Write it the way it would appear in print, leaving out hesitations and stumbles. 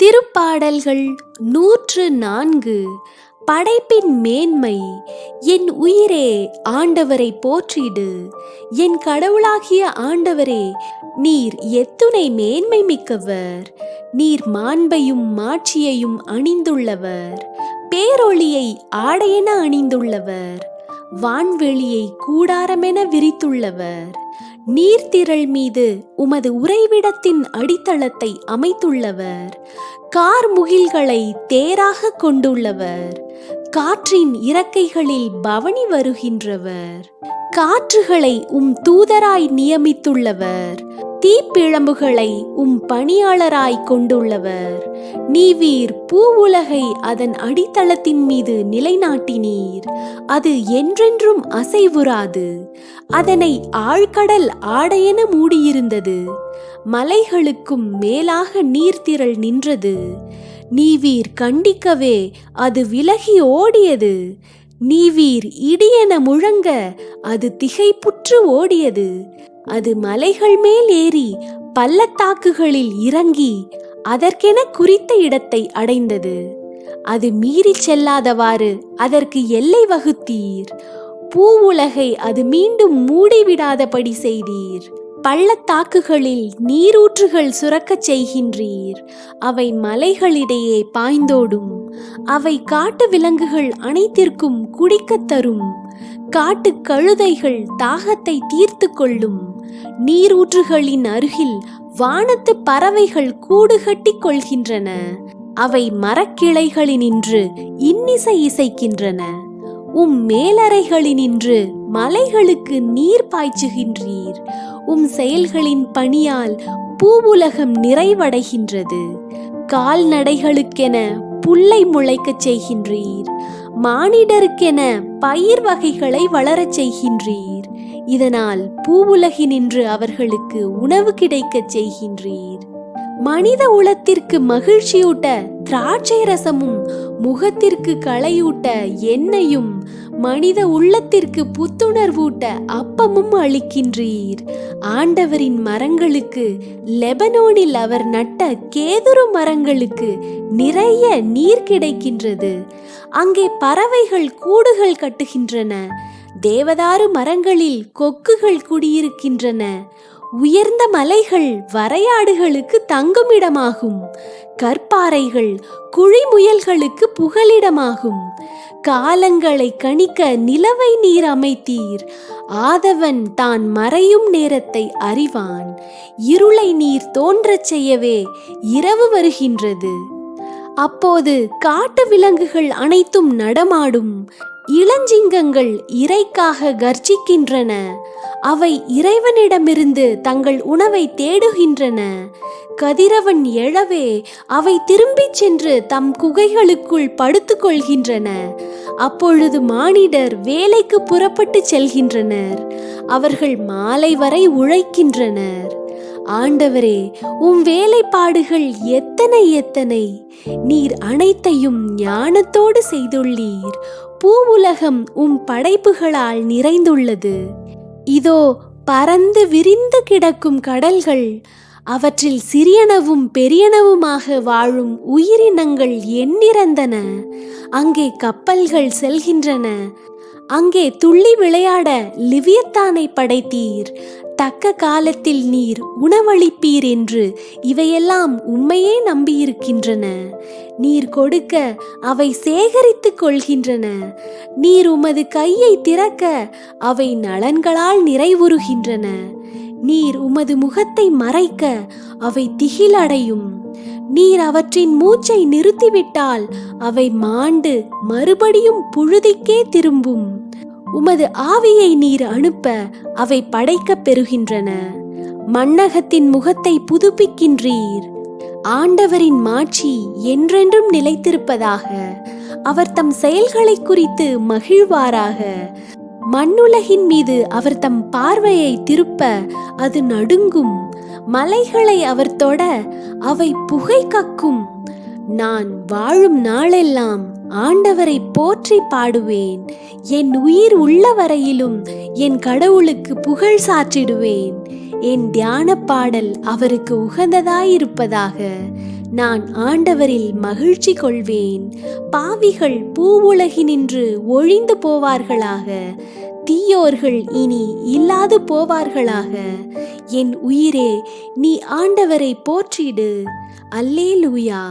திருப்பாடல்கள் 104. படைப்பின் மேன்மை. என் உயிரே, ஆண்டவரை போற்றிடு. என் கடவுளாகிய ஆண்டவரே, நீர் எத்துணை மேன்மை மிக்கவர். நீர் மாண்பையும் மாட்சியையும் அணிந்துள்ளவர், பேரொளியை ஆடையென அணிந்துள்ளவர், வான்வெளியை கூடாரமென விரித்துள்ளவர், நீர்த்திரள் மீது உமது உறைவிடத்தின் அடித்தளத்தை அமைத்துள்ளவர், கார்முகில்களை தேராக கொண்டுள்ளவர், காற்றின் இறக்கைகளில் பவனி வருகின்றவர், காற்றுகளை தூதராய் நியமித்துள்ளவர், தீப்பிழம்புகளை பணியாளராய் கொண்டுள்ளவர், நீவீர் பூவுலகை அதன் அடித்தளத்தின் மீது நிலைநாட்டினீர். அது என்றென்றும் அசைவுறாது. அதனை ஆழ்கடல் ஆடையென மூடியிருந்தது. மலைகளுக்கும் மேலாக நீர்த்திரள் நின்றது. நீவீர் கண்டிக்கவே அது விலகி ஓடியது. நீவீர் இடியென முழங்க அது திகைப்புற்று ஓடியது. அது மலைகள் மேல் ஏறி பள்ளத்தாக்குகளில் இறங்கி அதற்கென குறித்த இடத்தை அடைந்தது. அது மீறி செல்லாதவாறு அதற்கு எல்லை வகுத்தீர். பூவுலகை அது மீண்டும் மூடிவிடாதபடி செய்தீர். பள்ளத்தாக்குகளில் நீரூற்றுகள் சுரக்கச் செய்கின்றீர். அவை மலைகளிடையே பாய்ந்தோடும். அவை காட்டு விலங்குகள் அனைத்திற்கும் குடிக்கத் தரும். காட்டு கழுதைகள் தாகத்தை தீர்த்து கொள்ளும். நீரூற்றுகளின் அருகில் வானத்து பறவைகள் கூடு கட்டி கொள்கின்றன. அவை மரக்கிளைகளினின்று இன்னிசை இசைக்கின்றன. மேலறைகளினின்று மலைகளுக்கு நீர் பாய்ச்சுகின்றீர். செயல்களின் பணியால் பூவுலகம் நிறைவடைகின்றது. கால்நடைகளுக்கென புல்லை முளைக்கச் செய்கின்றீர். மானிடருக்கென பயிர் வகைகளை வளரச் செய்கின்றீர். இதனால் பூவுலகினின்று அவர்களுக்கு உணவு கிடைக்கச் செய்கின்றீர். மனித உளத்திற்கு மகிழ்ச்சியூட்ட திராட்சை ரசமும், முகத்திற்கு களையூட்ட எண்ணெயும், மனித உள்ளத்திற்கு புத்துணர்வூட்ட அப்பமும் அளிக்கின்றீர். ஆண்டவரின் மரங்களுக்கு, லெபனோனில் அவர் நட்ட கேதுரு மரங்களுக்கு நிறைய நீர் கிடைக்கின்றது. அங்கே பறவைகள் கூடுகள் கட்டுகின்றன. தேவதாரு மரங்களில் கொக்குகள் குடியிருக்கின்றன. உயர்ந்த மலைகள் வரையாடுகளுக்கு தங்குமிடமாகும். கற்பாறைகள் குழிமுயல்களுக்கு புகலிடமாகும். காலங்களை கணிக்க நிலவை நீர் அமைத்தீர். ஆதவன் தான் மறையும் நேரத்தை அறிவான். இருளை நீர் தோன்றச் செய்யவே இரவு வருகின்றது. அப்போது காட்டு விலங்குகள் அனைத்தும் நடமாடும். இளஞ்சிங்கங்கள் இரைக்காக கர்ஜிக்கின்றன. அவை இறைவனிடமிருந்து தங்கள் உணவை தேடுகின்றன. கதிரவன் எழவே அவை திரும்பிச் சென்று தம் குகைகளுக்குள் படுத்துக் கொள்கின்றன. அப்பொழுது மானிடர் வேலைக்கு புறப்பட்டு செல்கின்றனர். அவர்கள் மாலை வரை உழைக்கின்றனர். ஆண்டவரே, வேலைப்பாடுகள் எத்தனை எத்தனை! நீர் அனைத்தையும் ஞானத்தோடு செய்துள்ளீர். பூவுலகம் படைப்புகளால் நிறைந்துள்ளது. இதோ பரந்து விரிந்து கிடக்கும் கடல்கள். அவற்றில் சிறியனவும் பெரியனவுமாக வாழும் உயிரினங்கள் எண்ணிறந்தன. அங்கே கப்பல்கள் செல்கின்றன. அங்கே துள்ளி விளையாட லிவியத்தானை படைத்தீர். தக்க காலத்தில் நீர் உணவளிப்பீர் என்று இவையெல்லாம் உம்மையே நம்பியிருக்கின்றன. நீர் கொடுக்க அவை சேகரித்து கொள்கின்றன. நீர் உமது கையை திறக்க அவை நலன்களால் நிறைவுறுகின்றன. நீர் உமது முகத்தை மறைக்க அவை திகிலடையும். நீர் அவற்றின் மூச்சை நிறுத்திவிட்டால் அவை மாண்டு மறுபடியும் புழுதிக்கே திரும்பும். உமது ஆவியை நீர் அனுப்ப அவை படைக்கப் பெறுகின்றன. மண்ணகத்தின் முகத்தை புதுப்பிக்கின்றீர். ஆண்டவரின் மாட்சி என்றென்றும் நிலைத்திருப்பதாக. அவர் தம் செயல்களை குறித்து மகிழ்வாராக. மண்ணுலகின் மீது அவர் தம் பார்வையை திருப்ப அது நடுங்கும். மலைகளை அவர் தொட அவை புகை கக்கும். நான் வாழும் நாளெல்லாம் ஆண்டவரை போற்றி பாடுவேன். என் உயிர் உள்ள வரையிலும் என் கடவுளுக்கு புகழ் சாற்றிடுவேன். என் தியான பாடல் அவருக்கு உகந்ததாயிருப்பதாக. நான் ஆண்டவரில் மகிழ்ச்சி கொள்வேன். பாவிகள் பூவுலகினின்று ஒழிந்து போவார்களாக, தீயோர்கள் இனி இல்லாது போவார்களாக. என் உயிரே, நீ ஆண்டவரை போற்றிடு. அல்லேலூயா.